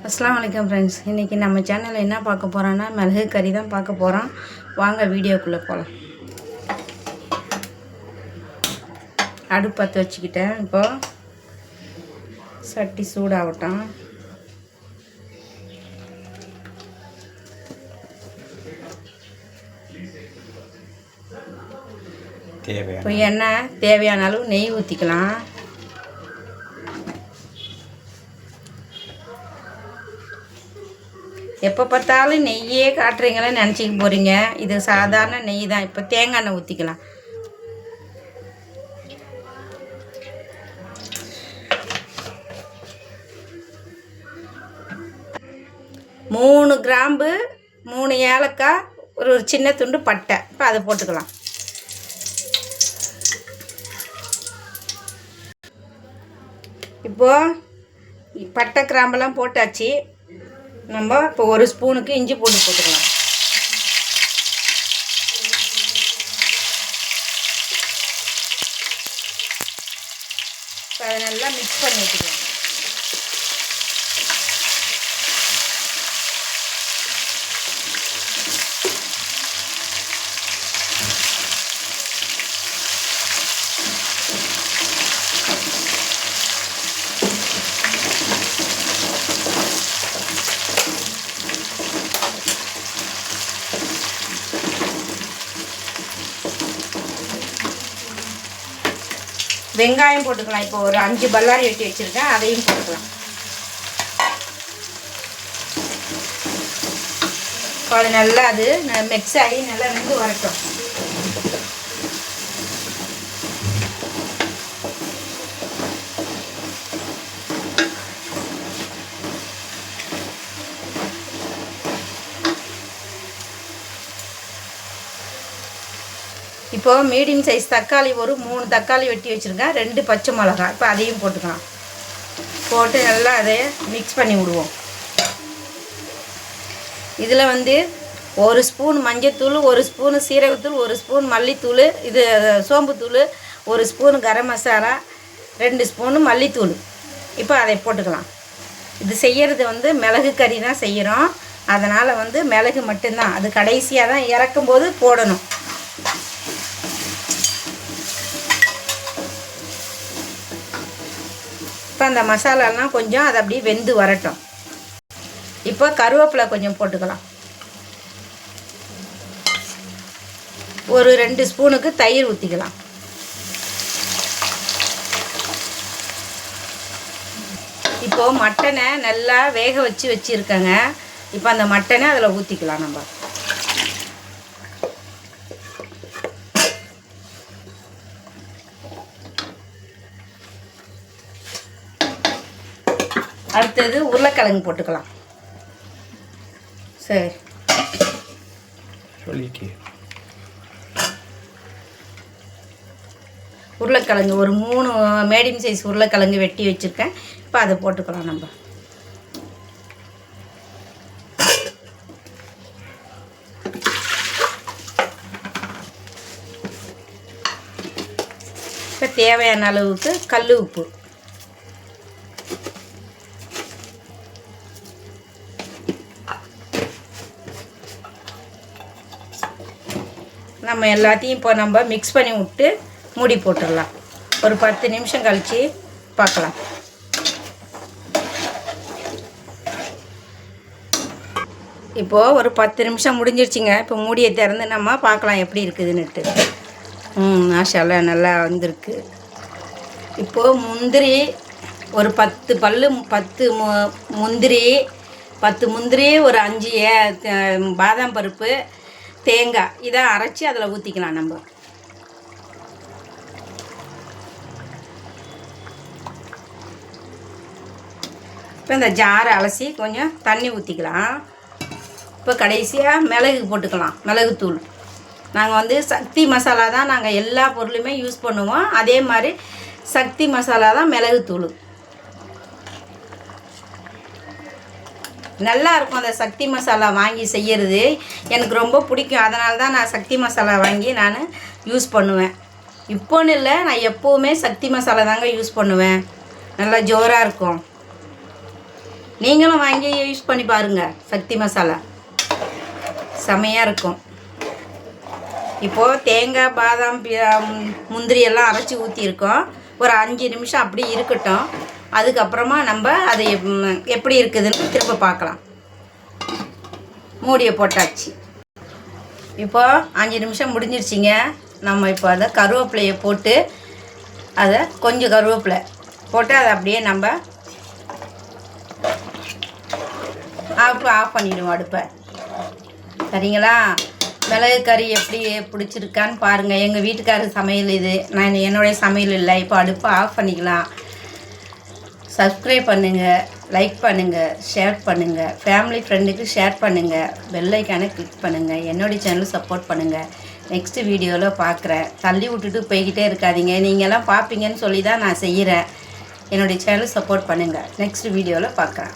அஸ்ஸலாமு அலைக்கும் ஃப்ரெண்ட்ஸ். இன்றைக்கி நம்ம சேனலில் என்ன பார்க்க போகிறோன்னா மிளகு கறி தான் பார்க்க போகிறோம். வாங்க வீடியோக்குள்ளே போகலாம். அடுப்பு பற்ற வச்சுக்கிட்டேன். இப்போது சட்டி சூடாகட்டும். இப்போ எண்ணெய் தேவையான அளவு நெய் ஊற்றிக்கலாம். எப்போ பார்த்தாலும் நெய்யே காட்டுறீங்களேன்னு நினச்சிக்க போகிறீங்க. இது சாதாரண நெய் தான். இப்போ தேங்காய் எண்ணெய் ஊற்றிக்கலாம். மூணு கிராம்பு, 3 ஏலக்காய், ஒரு சின்ன துண்டு பட்டை. இப்போ அதை போட்டுக்கலாம். இப்போது பட்டை கிராம்பெல்லாம் போட்டாச்சு. நம்ம இப்போ ஒரு ஸ்பூனுக்கு இஞ்சி பூண்டு போட்டுக்கலாம். அதை நல்லா மிக்ஸ் பண்ணி வச்சுக்கலாம். வெங்காயம் போட்டுக்கலாம். இப்போ ஒரு 5 பல்லாரி வெட்டி வச்சுருக்கேன், அதையும் போட்டுக்கலாம். இப்போ அது நல்லா மிக்ஸ் ஆகி நல்லா வெந்து வரட்டும். இப்போது மீடியம் சைஸ் தக்காளி ஒரு 3 தக்காளி வெட்டி வச்சுருக்கேன், 2 பச்சை மிளகாய். இப்போ அதையும் போட்டுக்கலாம். போட்டு நல்லா அதை மிக்ஸ் பண்ணி விடுவோம். இதில் 1 ஸ்பூன் மஞ்சத்தூள், 1 ஸ்பூன் சீரகத்தூள், 1 ஸ்பூன் மல்லித்தூள், இது சோம்புத்தூள், 1 ஸ்பூன் கரம் மசாலா, 2 ஸ்பூன் மல்லித்தூள். இப்போ அதை போட்டுக்கலாம். இது செய்கிறது மிளகு கறி தான் செய்கிறோம். அதனால் மிளகு மட்டும்தான். அது கடைசியாக தான் இறக்கும்போது போடணும். இப்போ அந்த மசாலாலாம் கொஞ்சம் அது அப்படியே வெந்து வரட்டும். இப்போ கருவேப்பிலை கொஞ்சம் போட்டுக்கலாம். ஒரு 2 ஸ்பூனுக்கு தயிர் ஊற்றிக்கலாம். இப்போது மட்டனை நல்லா வேக வச்சுருக்கேங்க. இப்போ அந்த மட்டனை அதில் ஊற்றிக்கலாம். நம்ம அடுத்தது உருளைக்கிழங்கு போட்டுக்கலாம். சரி, உருளைக்கிழங்கு ஒரு 3 மீடியம் சைஸ் உருளைக்கிழங்கு வெட்டி வச்சுருக்கேன். இப்போ அதை போட்டுக்கலாம். நம்ம இப்போ தேவையான அளவுக்கு கல் உப்பு, நம்ம எல்லாத்தையும் இப்போ நம்ம மிக்ஸ் பண்ணி விட்டு மூடி போட்டுடலாம். ஒரு 10 நிமிஷம் கழித்து பார்க்கலாம். இப்போது ஒரு 10 நிமிஷம் முடிஞ்சிருச்சுங்க. இப்போ மூடியை திறந்து நம்ம பார்க்கலாம் எப்படி இருக்குதுன்னுட்டு. மாஷால்லா நல்லா வந்திருக்கு. இப்போது முந்திரி ஒரு 10 பல்லு, 10 முந்திரி, 10 முந்திரி, ஒரு 5 பாதாம் பருப்பு, தேங்காய் இதை அரைச்சி அதில் ஊற்றிக்கலாம். நம்ம இப்போ இந்த ஜாரை அலசி கொஞ்சம் தண்ணி ஊற்றிக்கலாம். இப்போ கடைசியாக மிளகு போட்டுக்கலாம். மிளகுத்தூள் நாங்கள் சக்தி மசாலா தான் நாங்கள் எல்லா பொருளுமே யூஸ் பண்ணுவோம். அதே மாதிரி சக்தி மசாலா தான் மிளகுத்தூள். நல்லா இருக்கும். அந்த சக்தி மசாலா வாங்கி செய்கிறது எனக்கு ரொம்ப பிடிக்கும். அதனால தான் நான் சக்தி மசாலா வாங்கி நான் யூஸ் பண்ணுவேன். இப்போன்னு இல்லை, நான் எப்போவுமே சக்தி மசாலா தாங்க யூஸ் பண்ணுவேன். நல்லா ஜோராக இருக்கும். நீங்களும் வாங்கி யூஸ் பண்ணி பாருங்கள். சக்தி மசாலா செமையாக இருக்கும். இப்போது தேங்காய், பாதாம், முந்திரி எல்லாம் அரைச்சி ஊற்றிருக்கோம். ஒரு 5 நிமிஷம் அப்படி இருக்கட்டும். அதுக்கப்புறமா நம்ம அதை எப்படி இருக்குதுன்னு திரும்ப பார்க்கலாம். மூடியை போட்டாச்சு. இப்போது 5 நிமிஷம் முடிஞ்சிருச்சிங்க. நம்ம இப்போ அதை கருவேப்பிலையை போட்டு அதை கொஞ்சம் கருவேப்பிலை போட்டு அதை அப்படியே நம்ம ஆஃப் பண்ணிவிடுவோம் அடுப்பை. சரிங்களா? மிளகு கறி எப்படி பிடிச்சிருக்கான்னு பாருங்கள். எங்கள் வீட்டுக்காரர் சமையல் இது, என்னுடைய சமையல் இல்லை. இப்போ அடுப்பை ஆஃப் பண்ணிக்கலாம். சப்ஸ்கிரைப் பண்ணுங்கள், லைக் பண்ணுங்கள், ஷேர் பண்ணுங்கள், ஃபேமிலி ஃப்ரெண்டுக்கு ஷேர் பண்ணுங்கள், பெல் ஐக்கானை கிளிக் பண்ணுங்கள். என்னுடைய சேனல் சப்போர்ட் பண்ணுங்கள். நெக்ஸ்ட்டு வீடியோவில் பார்க்குறேன். தள்ளி விட்டுட்டு போய்கிட்டே இருக்காதீங்க. நீங்கள்லாம் பார்ப்பீங்கன்னு சொல்லி தான் நான் செய்கிறேன். என்னுடைய சேனல் சப்போர்ட் பண்ணுங்கள். நெக்ஸ்ட் வீடியோவில் பார்க்குறேன்.